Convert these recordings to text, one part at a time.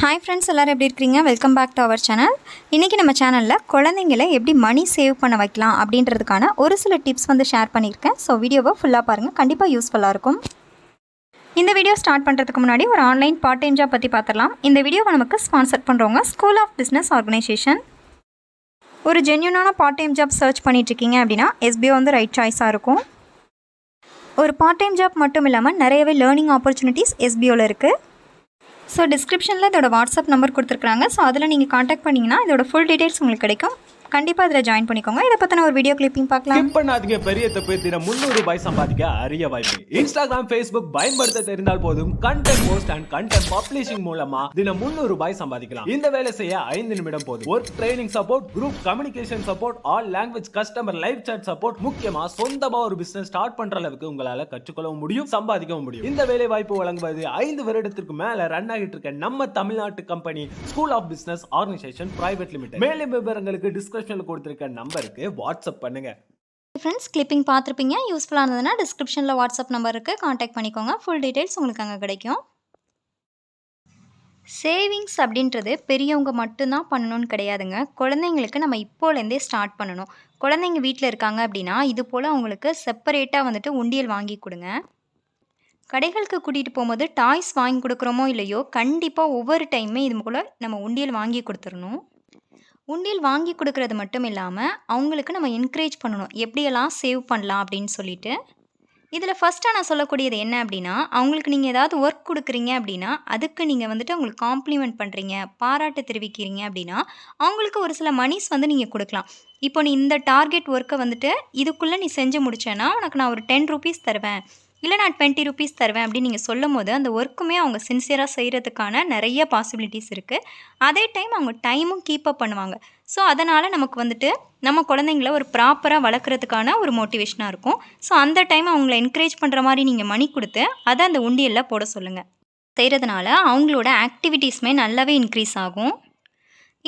Hi friends, எல்லோரும் எப்படி இருக்கிறீங்க? Welcome back to our channel. இன்றைக்கி நம்ம சேனலில் குழந்தைங்களை எப்படி மணி சேவ் பண்ண வைக்கலாம் அப்படின்றதுக்கான ஒரு சில டிப்ஸ் ஷேர் பண்ணியிருக்கேன். ஸோ வீடியோவை ஃபுல்லாக பாருங்கள், கண்டிப்பாக யூஸ்ஃபுல்லாக இருக்கும். இந்த வீடியோ ஸ்டார்ட் பண்ணுறதுக்கு முன்னாடி ஒரு ஆன்லைன் பார்ட் டைம் ஜாப் பற்றி பார்த்துடலாம். இந்த வீடியோவை நமக்கு ஸ்பான்சர் பண்ணுறவங்க ஸ்கூல் ஆஃப் பிஸ்னஸ் ஆர்கனைசேஷன். ஒரு ஜென்யூனான பார்ட் டைம் ஜாப் சர்ச் பண்ணிகிட்ருக்கீங்க அப்படின்னா SBO ரைட் சாய்ஸாக இருக்கும். ஒரு பார்ட் டைம் ஜாப் மட்டும் இல்லாமல் நிறையவே லேர்னிங் ஆப்பர்ச்சுனிட்டிஸ் SBOவில் இருக்குது. ஸோ டிஸ்கிரிப்ஷனில் இதோட வாட்ஸ்அப் நம்பர் கொடுத்துருக்காங்க. ஸோ அதில் நீங்கள் காண்டாக்ட் பண்ணிங்கன்னா இதோட ஃபுல் டீட்டெயில்ஸ் உங்களுக்கு கிடைக்கும். கண்டிப்பாக இதில் ஜாயின் பண்ணிக்கோங்க. இதை பற்றின ஒரு வீடியோ கிளிப்பிங் பார்க்கலாம். ஸ்கிப் பண்ணாதீங்க. பெரிய தப்பு. தினம் 300 ரூபாய் சம்பாதிக்க அரிய வாய்ப்பு. இன்ஸ்டாகிராம், ஃபேஸ்புக் பயன்படுத்த தெரிந்தால் போதும் content post and content publishing மூலமா தினம் 300 ரூபாய் சம்பாதிக்கலாம். இந்த வேலை செய்ய 5 நிமிடம் போதும். Work training support, group communication support, all language customer live chat support, முக்கியமா சொந்தமா ஒரு பிசினஸ் ஸ்டார்ட் பண்ற அளவுக்கு உங்களால கற்றுக்கொள்ளவும் முடியும், சம்பாதிக்கவும் முடியும். இந்த வேலை வாய்ப்பு வழங்குவது 5 வருடத்திற்கு மேல ரன் ஆகிட்டு இருக்க நம்ம தமிழ்நாட்டு company school of business organisation private limited. மேலும் விவரங்களுக்கு டிஸ்கிரிப்ஷன்ல கொடுத்திருக்க நம்பருக்கு வாட்ஸ்அப் பண்ணுங்க. ஃப்ரெண்ட்ஸ், கிளிப்பிங் பார்த்துருப்பீங்க. யூஸ்ஃபுல்லாக இருந்ததுன்னா டிஸ்கிரிப்ஷனில் வாட்ஸ்அப் நம்பர் இருக்குது, காண்டாக்ட் பண்ணிக்கோங்க. ஃபுல் டீட்டெயில்ஸ் உங்களுக்கு அங்கே கிடைக்கும். சேவிங்ஸ் அப்படின்றது பெரியவங்க மட்டும்தான் பண்ணணும்னு கிடையாதுங்க. குழந்தைங்களுக்கு நம்ம இப்போலேருந்தே ஸ்டார்ட் பண்ணணும். குழந்தைங்க வீட்டில் இருக்காங்க அப்படின்னா இது போல் அவங்களுக்கு செப்பரேட்டாக உண்டியல் வாங்கி கொடுங்க. கடைகளுக்கு கூட்டிகிட்டு போகும்போது டாய்ஸ் வாங்கி கொடுக்குறோமோ இல்லையோ, கண்டிப்பாக ஒவ்வொரு டைமே இது போல் நம்ம உண்டியல் வாங்கி கொடுத்துடணும். உண்டியல் வாங்கி கொடுக்கறது மட்டும் இல்லாமல் அவங்களுக்கு நம்ம என்கரேஜ் பண்ணணும், எப்படியெல்லாம் சேவ் பண்ணலாம் அப்படின்னு சொல்லிட்டு. இதில் ஃபஸ்ட்டாக நான் சொல்லக்கூடியது என்ன அப்படின்னா, அவங்களுக்கு நீங்கள் ஏதாவது ஒர்க் கொடுக்குறீங்க அப்படின்னா அதுக்கு நீங்கள் அவங்களுக்கு காம்ப்ளிமெண்ட் பண்ணுறீங்க, பாராட்டு தெரிவிக்கிறீங்க அப்படின்னா அவங்களுக்கு ஒரு சில மணிஸ் நீங்கள் கொடுக்கலாம். இப்போ நீ இந்த டார்கெட் ஒர்க்கை இதுக்குள்ளே நீ செஞ்சு முடிச்சேன்னா உனக்கு நான் ஒரு 10 ரூபீஸ் தருவேன், இல்லை நான் 20 ரூபீஸ் தருவேன் அப்படின்னு நீங்கள் சொல்லும் போது அந்த ஒர்க்குமே அவங்க சின்சியராக செய்கிறதுக்கான நிறைய பாசிபிலிட்டிஸ் இருக்குது. அதே டைம் அவங்க டைமும் கீப்பப் பண்ணுவாங்க. ஸோ அதனால் நமக்கு நம்ம குழந்தைங்கள ஒரு ப்ராப்பராக வளர்க்குறதுக்கான ஒரு மோட்டிவேஷனாக இருக்கும். ஸோ அந்த டைம் அவங்கள என்கரேஜ் பண்ணுற மாதிரி நீங்கள் மணி கொடுத்து அதை அந்த உண்டியலில் போட சொல்லுங்கள். செய்கிறதுனால அவங்களோட ஆக்டிவிட்டீஸுமே நல்லாவே இன்க்ரீஸ் ஆகும்.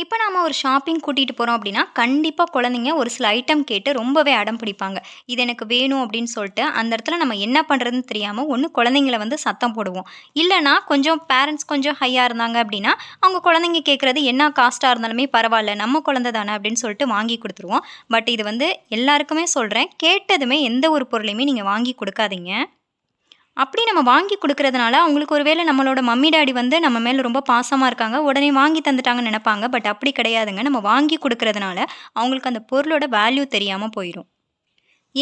இப்போ நாம் ஒரு ஷாப்பிங் கூட்டிகிட்டு போகிறோம் அப்படின்னா கண்டிப்பாக குழந்தைங்க ஒரு சில ஐட்டம் கேட்டு ரொம்பவே அடம் பிடிப்பாங்க. இது எனக்கு வேணும் அப்படின்னு சொல்லிட்டு அந்த இடத்துல நம்ம என்ன பண்ணுறதுன்னு தெரியாமல் ஒன்று குழந்தைங்கள சத்தம் போடுவோம், இல்லைனா கொஞ்சம் பேரண்ட்ஸ் கொஞ்சம் ஹையாக இருந்தாங்க அப்படின்னா அவங்க குழந்தைங்க கேட்குறது என்ன காஸ்ட்டாக இருந்தாலுமே பரவாயில்ல, நம்ம குழந்தை தானே அப்படின்னு சொல்லிட்டு வாங்கி கொடுத்துருவோம். பட் இது எல்லாருக்குமே சொல்கிறேன், கேட்டதுமே எந்த ஒரு பொருளையுமே நீங்கள் வாங்கி கொடுக்காதீங்க. அப்படி நம்ம வாங்கி கொடுக்கறதுனால அவங்களுக்கு ஒரு வேளை நம்மளோட மம்மி டாடி நம்ம மேலே ரொம்ப பாசமாக இருக்காங்க, உடனே வாங்கி தந்துட்டாங்கன்னு நினைப்பாங்க. பட் அப்படி கிடையாதுங்க. நம்ம வாங்கி கொடுக்கறதுனால அவங்களுக்கு அந்த பொருளோட வேல்யூ தெரியாமல் போயிடும்.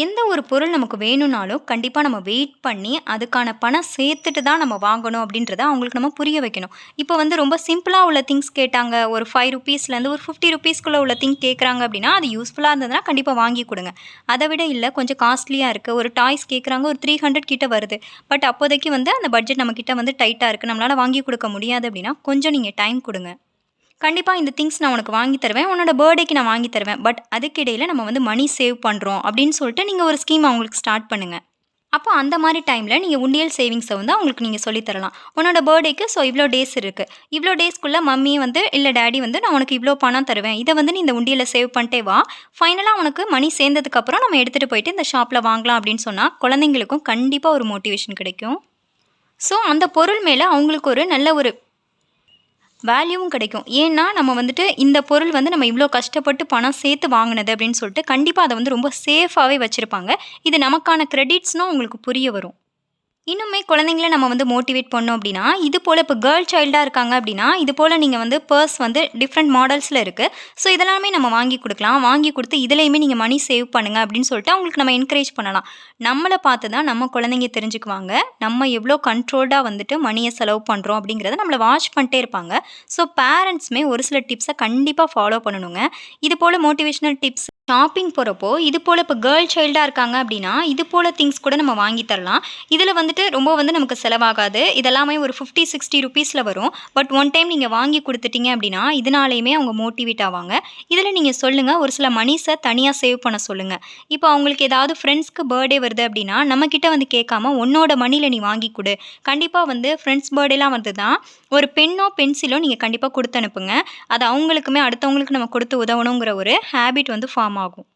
எந்த ஒரு பொருள் நமக்கு வேணும்னாலும் கண்டிப்பாக நம்ம வெயிட் பண்ணி அதுக்கான பணம் சேர்த்துட்டு தான் நம்ம வாங்கணும் அப்படின்றத அவங்களுக்கு நம்ம புரிய வைக்கணும். இப்போ ரொம்ப சிம்பிளாக உள்ள திங்ஸ் கேட்டாங்க, ஒரு 5 ரூபீஸ்லேருந்து ஒரு 50 ரூபீஸ்க்குள்ளே உள்ள திங் கேட்குறாங்க அப்படின்னா அது யூஸ்ஃபுல்லாக இருந்ததுன்னா கண்டிப்பாக வாங்கி கொடுங்க. அதை விட இல்லை கொஞ்சம் காஸ்ட்லியாக இருக்குது, ஒரு டாய்ஸ் கேட்குறாங்க, ஒரு 300 கிட்ட வருது, பட் அப்போதைக்கு அந்த பட்ஜெட் நம்மக்கிட்ட டைட்டாக இருக்குது, நம்மளால் வாங்கி கொடுக்க முடியாது அப்படின்னா கொஞ்சம் நீங்கள் டைம் கொடுங்க. கண்டிப்பாக இந்த திங்ஸ் நான் உனக்கு வாங்கி தருவேன், உன்னோட பர்த்டேக்கு நான் வாங்கி தருவேன், பட் அதுக்கு இடையில் நம்ம மணி சேவ் பண்ணுறோம் அப்படின்னு சொல்லிட்டு நீங்கள் ஒரு ஸ்கீம் அவங்களுக்கு ஸ்டார்ட் பண்ணுங்கள். அப்போ அந்த மாதிரி டைமில் நீங்கள் உண்டியல் சேவிங்ஸை அவங்களுக்கு நீங்கள் சொல்லித்தரலாம். உன்னோட பர்த்டேக்கு இவ்வளோ டேஸ் இருக்குது, இவ்வளோ டேஸ்க்குள்ளே மம்மி இல்லை டேடி நான் உனக்கு இவ்வளோ பணம் தருவேன், இதை நீ இந்த உண்டியலில் சேவ் பண்ணிட்டே வா, ஃபைனலாக உனக்கு மணி சேர்ந்ததுக்கப்புறம் நம்ம எடுத்துகிட்டு போயிட்டு இந்த ஷாப்பில் வாங்கலாம் அப்படின்னு சொன்னால் குழந்தைங்களுக்கும் கண்டிப்பாக ஒரு மோட்டிவேஷன் கிடைக்கும். ஸோ அந்த பொருள் மேலே அவங்களுக்கு ஒரு நல்ல ஒரு வேல்யூவும் கிடைக்கும். ஏன்னா நம்ம இந்த பொருள் நம்ம இவ்வளோ கஷ்டப்பட்டு பணம் சேர்த்து வாங்கினது அப்படின்னு சொல்லிட்டு கண்டிப்பாக அதை ரொம்ப சேஃபாகவே வச்சுருப்பாங்க. இது நமக்கான கிரெடிட்ஸ்னும் உங்களுக்கு புரிய வரும். இன்னுமே குழந்தைங்கள நம்ம மோட்டிவேட் பண்ணோம் அப்படின்னா இது போல் இப்போ கேர்ள் சைல்டாக இருக்காங்க அப்படின்னா இது போல் நீங்கள் பர்ஸ் டிஃப்ரெண்ட் மாடல்ஸில் இருக்குது. ஸோ இதெல்லாமே நம்ம வாங்கி கொடுக்கலாம். வாங்கி கொடுத்து இதுலேயுமே நீங்கள் மணி சேவ் பண்ணுங்கள் அப்படின்னு சொல்லிட்டு அவங்களுக்கு நம்ம என்கரேஜ் பண்ணலாம். நம்மளை பார்த்து தான் நம்ம குழந்தைங்க தெரிஞ்சுக்குவாங்க நம்ம எவ்வளோ கண்ட்ரோல்டாக மணியை செலவு பண்ணுறோம் அப்படிங்கிறத நம்மளை வாட்ச் பண்ணிட்டே இருப்பாங்க. ஸோ பேரண்ட்ஸுமே ஒரு சில டிப்ஸை கண்டிப்பாக ஃபாலோ பண்ணணுங்க. இது போல் மோட்டிவேஷ்னல் டிப்ஸ் ஷாப்பிங் போகிறப்போ இது போல் இப்போ கேர்ள் சைல்டாக இருக்காங்க அப்படின்னா இது போல் திங்ஸ் கூட நம்ம வாங்கி தரலாம். இதில் ரொம்ப நமக்கு செலவாகாது. இதெல்லாமே ஒரு 50-60 ரூபீஸில் வரும். பட் ஒன் டைம் நீங்கள் வாங்கி கொடுத்துட்டீங்க அப்படின்னா இதனாலேயுமே அவங்க மோட்டிவேட் ஆவாங்க. இதில் நீங்கள் சொல்லுங்கள், ஒரு சில மணிஸை தனியாக சேவ் பண்ண சொல்லுங்கள். இப்போ அவங்களுக்கு ஏதாவது ஃப்ரெண்ட்ஸ்க்கு பர்த்டே வருது அப்படின்னா நம்மக்கிட்ட கேட்காம உன்னோட மணியில் நீ வாங்கி கொடு. கண்டிப்பாக ஃப்ரெண்ட்ஸ் பர்த்டேலாம் தான் ஒரு பென்னோ பென்சிலோ நீங்கள் கண்டிப்பாக கொடுத்து அனுப்புங்க. அது அவங்களுக்குமே அடுத்தவங்களுக்கு நம்ம கொடுத்து உதவணுங்கிற ஒரு ஹேபிட் ஃபார்ம் ஆகும்.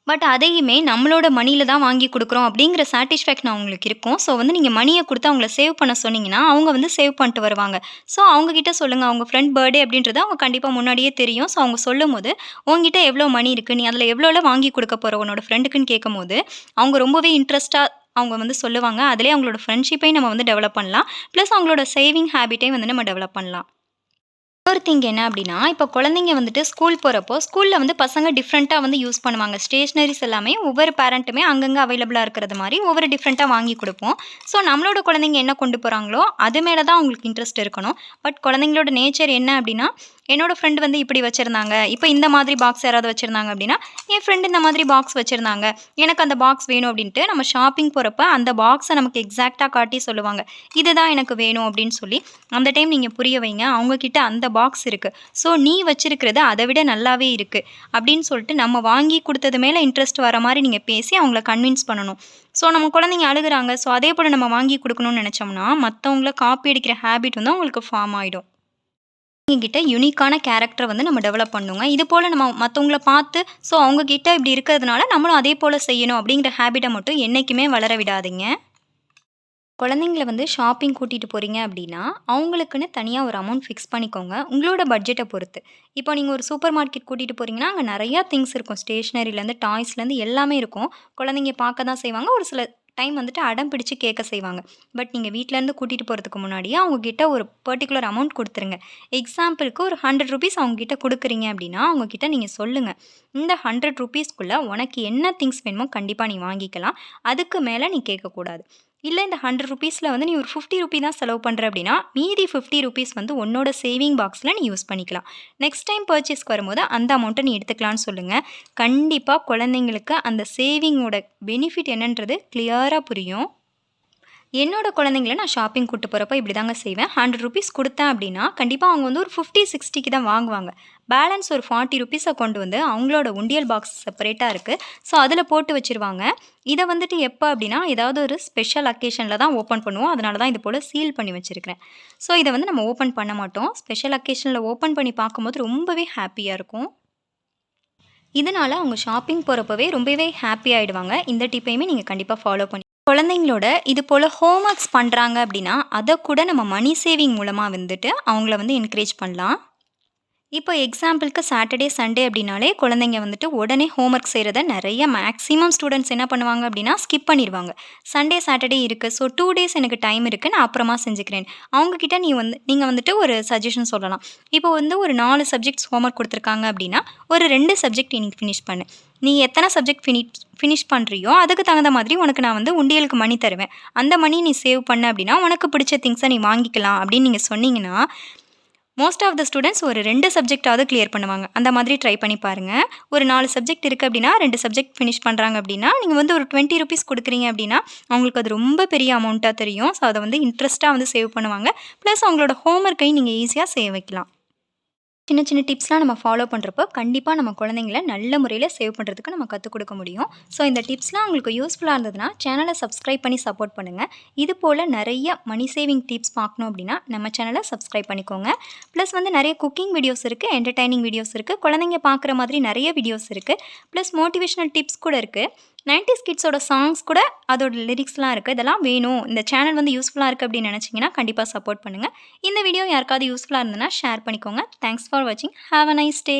பட் அதையுமே நம்மளோட மணியில தான் வாங்கி குடுக்குறோம் அப்படிங்கிற சாட்டிஸ்ஃபேக்ஷன் அவங்களுக்கு இருக்கும். ஸோ வந்து நீங்க மணிய குடுத்து அவங்கள சேவ் பண்ண சொன்னீங்கன்னா, அவங்க வந்து சேவ் பண்ணிட்டு வருவாங்க. ஸோ அவங்க கிட்ட சொல்லுங்க. அவங்க ஃப்ரெண்ட் பர்த்டே அப்படின்றது அவங்க கண்டிப்பா முன்னாடியே தெரியும். ஸோ அவங்க சொல்லும்போது, "உன்கிட்ட எவ்வளோ மணி இருக்கு? நீ அதில எவ்வளோல வாங்கி குடுக்க போற உன்னோட ஃப்ரெண்டுக்குன்னு" கேட்கும்போது, அவங்க ரொம்பவே இன்ட்ரெஸ்ட்டா அவங்க வந்து சொல்லுவாங்க. அதிலேயே அவங்களோட ஃப்ரெண்ட்ஷிப்பையும் நம்ம வந்து டெவலப் பண்ணலாம். ப்ளஸ் அவங்களோட சேவிங் ஹேபிட்டையும் வந்து நம்ம டெவலப் பண்ணலாம். இன்னொரு திங் என்ன அப்படின்னா, இப்போ குழந்தைங்க வந்துட்டு ஸ்கூல் போறப்போ, ஸ்கூல்ல வந்து பசங்க டிஃப்ரெண்ட்டா வந்து யூஸ் பண்ணுவாங்க. ஸ்டேஷனரீஸ் எல்லாமே ஒவ்வொரு பேரண்ட்டுமே அங்கங்க அவைலபிளா இருக்கிறது மாரி ஒவ்வொரு டிஃப்ரெண்ட்டா வாங்கி குடுப்போம். ஸோ நம்மளோட குழந்தைங்க என்ன கொண்டு போறாங்களோ, அது மேல தான் அவங்களுக்கு இன்ட்ரெஸ்ட் இருக்கணும். பட் குழந்தைங்களோட நேச்சர் என்ன அப்படின்னா, என்னோட ஃப்ரெண்ட் வந்து இப்படி வச்சிருந்தாங்க. இப்போ இந்த மாதிரி பாக்ஸ் யாராவது வச்சிருந்தாங்க அப்படின்னா, என் ஃப்ரெண்ட் இந்த மாதிரி பாக்ஸ் வச்சிருந்தாங்க. எனக்கு அந்த பாக்ஸ் வேணும் அப்படின்ட்டு நம்ம ஷாப்பிங் போறப்ப அந்த பாக்ஸ நமக்கு எக்ஸாக்ட்டா காட்டி சொல்லுவாங்க. இதுதான் எனக்கு வேணும் அப்படின்னு சொல்லி, அந்த டைம் நீங்க புரிய வைங்க. அவங்க கிட்ட அந்த பாக்ஸ் இருக்கு. ஸோ நீ வச்சிருக்கிறது அத விட நல்லாவே இருக்கு. அப்படின்னு சொல்லிட்டு நம்ம வாங்கி குடுத்தது மேல இன்ட்ரெஸ்ட் வர மாரி நீங்க பேசி அவங்கள கன்வின்ஸ் பண்ணணும். ஸோ நம்ம குழந்தைங்க அழுகுறாங்க. ஸோ அதே போல நம்ம வாங்கி குடுக்கணும்னு நெனச்சோம்னா, மத்தவங்கள காப்பி அடிக்கிற ஹேபிட் வந்து அவங்களுக்கு ஃபார்ம் ஆயிடும். கிட்ட யூனிக்கான கேரக்டர வந்து நம்ம டெவலப் பண்ணணுங்க. இது போல நம்ம மத்தவங்கள பார்த்து, ஸோ அவங்க கிட்ட இப்படி இருக்கிறதுனால நம்மளும் அதே போல செய்யணும் அப்படிங்கிற ஹேபிட்ட மட்டும் என்னைக்குமே வளர விடாதீங்க. குழந்தைங்கள வந்து ஷாப்பிங் கூட்டிட்டு போறீங்க அப்படின்னா, அவங்களுக்குன்னு தனியா ஒரு அமௌண்ட் ஃபிக்ஸ் பண்ணிக்கோங்க. உங்களோட பட்ஜெட்ட பொறுத்து. இப்போ நீங்க ஒரு சூப்பர் மார்க்கெட் கூட்டிட்டு போறீங்கன்னா, அங்க நெறையா திங்ஸ் இருக்கும். ஸ்டேஷனரிலேருந்து, டாய்ஸ்லேருந்து எல்லாமே இருக்கும். குழந்தைங்க பார்க்க தான் செய்வாங்க. ஒரு சில டைம் வந்துட்டு அடம் பிடிச்சு கேட்க செய்வாங்க. பட் நீங்க வீட்லேருந்து கூட்டிட்டு போறதுக்கு முன்னாடியே அவங்க கிட்ட ஒரு பர்ட்டிகுலர் அமௌண்ட் குடுத்துருங்க. எக்ஸாம்பிளுக்கு ஒரு ₹100 அவங்க கிட்ட குடுக்குறீங்க அப்படின்னா, அவங்க கிட்ட நீங்க சொல்லுங்க. இந்த ₹100க்குள்ள உனக்கு என்ன திங்ஸ் வேணுமோ கண்டிப்பா நீ வாங்கிக்கலாம். அதுக்கு மேல நீ கேட்கக்கூடாது. இல்ல இந்த ₹100ல வந்து நீ ஒரு ₹50 தான் செலவு பண்ற அப்படின்னா, மீதி ₹50 வந்து உன்னோட சேவிங் பாக்ஸ்ல நீ யூஸ் பண்ணிக்கலாம். நெக்ஸ்ட் டைம் பர்ச்சேஸ்க்கு வரும்போது அந்த அமௌண்ட்ட நீ எடுத்துக்கலான்னு சொல்லுங்க. கண்டிப்பா குழந்தைங்களுக்கு அந்த சேவிங்கோட பெனிஃபிட் என்னன்றது கிளியரா புரியும். என்னோட குழந்தைங்கள நான் ஷாப்பிங் கூட்டு போறப்ப இப்படிதாங்க செய்வேன். ₹100 குடுத்தேன் அப்படின்னா, கண்டிப்பா அவங்க வந்து ஒரு 50, 60க்கு தான் வாங்குவாங்க. பேலன்ஸ் ஒரு ₹40 கொண்டு வந்து அவங்களோட உண்டியல் பாக்ஸ் செப்பரேட்டா இருக்கு. ஸோ அதில போட்டு வச்சுருவாங்க. இத வந்துட்டு எப்ப அப்படின்னா, ஏதாவது ஒரு ஸ்பெஷல் அக்கேஷன்ல தான் ஓப்பன் பண்ணுவோம். அதனால தான் இது போல சீல் பண்ணி வச்சிருக்கிறேன். ஸோ இத வந்து நம்ம ஓப்பன் பண்ண மாட்டோம். ஸ்பெஷல் அக்கேஷன்ல ஓப்பன் பண்ணி பார்க்கும்போது ரொம்பவே ஹேப்பியா இருக்கும். இதனால அவங்க ஷாப்பிங் போறப்பவே ரொம்பவே ஹேப்பி ஆயிடுவாங்க. இந்த டிப்பையுமே நீங்க கண்டிப்பா ஃபாலோ பண்ணி குழந்தைங்களோட இது போல ஹோம் ஒர்க்ஸ் பண்றாங்க அப்படின்னா, அத கூட நம்ம மணி சேவிங் மூலமா வந்துட்டு அவங்கள வந்து என்கரேஜ் பண்ணலாம். இப்போ எக்ஸாம்பிளுக்கு சாட்டர்டே, சண்டே அப்படின்னாலே குழந்தைங்க வந்துட்டு உடனே ஹோம் ஒர்க் செய்றத நெறைய மேக்ஸிமம் ஸ்டூடண்ட்ஸ் என்ன பண்ணுவாங்க அப்படின்னா, ஸ்கிப் பண்ணிருவாங்க. சண்டே, சாட்டர்டே இருக்கு. ஸோ 2 டேஸ் எனக்கு டைம் இருக்கு. நான் அப்புறமா செஞ்சுக்கிறேன். அவங்க கிட்ட நீங்க வந்துட்டு ஒரு சஜஷன் சொல்லலாம். இப்போ வந்து ஒரு 4 சப்ஜெக்ட்ஸ் ஹோம் ஒர்க் குடுத்துருக்காங்க அப்படின்னா, ஒரு 2 சப்ஜெக்ட் இன்னைக்கு ஃபினிஷ் பண்ணு. நீ எத்தன சப்ஜெக்ட் ஃபினிஷ் பண்றியோ, அதுக்கு தகுந்த மாதிரி உனக்கு நான் வந்து உண்டியலுக்கு மணி தருவேன். அந்த மணி நீ சேவ் பண்ண அப்படின்னா, உனக்கு பிடிச்ச திங்ஸ நீ வாங்கிக்கலாம் அப்படின்னு நீங்க சொன்னீங்கன்னா, மோஸ்ட் ஆஃப் த ஸ்டூடண்ட்ஸ் ஒரு 2 சப்ஜெக்ட்டாவது கிளியர் பண்ணுவாங்க. அந்த மாதிரி ட்ரை பண்ணி பாருங்க. ஒரு 4 சப்ஜெக்ட் இருக்கு அப்படின்னா, 2 சப்ஜெக்ட் ஃபினிஷ் பண்றாங்க அப்படின்னா, நீங்க வந்து ஒரு ₹20 குடுக்குறீங்க அப்படின்னா, அவங்களுக்கு அது ரொம்ப பெரிய அமௌண்ட்டா தெரியும். ஸோ அத வந்து இன்ட்ரெஸ்ட்டா வந்து சேவ் பண்ணுவாங்க. ப்ளஸ் அவங்களோட ஹோம் ஒர்க்கையும் நீங்க ஈஸியா செய்ய வைக்கலாம். சின்ன சின்ன டிப்ஸ்லாம் நம்ம ஃபாலோ பண்ணுறப்போ கண்டிப்பாக நம்ம குழந்தைங்கள நல்ல முறையில் சேவ் பண்ணுறதுக்கு நம்ம கற்றுக் கொடுக்க முடியும். ஸோ இந்த டிப்ஸ்லாம் உங்களுக்கு யூஸ்ஃபுல்லாக இருந்ததுன்னா சேனலை சப்ஸ்கிரைப் பண்ணி சப்போர்ட் பண்ணுங்கள். இது போல் நிறைய மணி சேவிங் டிப்ஸ் பார்க்கணும் அப்படின்னா நம்ம சேனலை சப்ஸ்கிரைப் பண்ணிக்கோங்க. ப்ளஸ் வந்து நிறைய குக்கிங் வீடியோஸ் இருக்குது, என்டர்டைனிங் வீடியோஸ் இருக்குது, குழந்தைங்க பார்க்குற மாதிரி நிறைய வீடியோஸ் இருக்குது. ப்ளஸ் மோட்டிவேஷனல் டிப்ஸ் கூட இருக்குது. 90s கிட்ஸோட சாங்ஸ் கூட அதோட லிரிக்ஸ்லாம் இருக்குது. இதெல்லாம் வேணும், இந்த சேனல் வந்து யூஸ்ஃபுல்லாக இருக்குது அப்படின்னு நினச்சிங்கன்னா கண்டிப்பாக சப்போர்ட் பண்ணுங்கள். இந்த வீடியோ யாருக்காவது யூஸ்ஃபுல்லாக இருந்ததுன்னா ஷேர் பண்ணிக்கோங்க. தேங்க்ஸ் ஃபார் வாட்சிங். Have a nice day.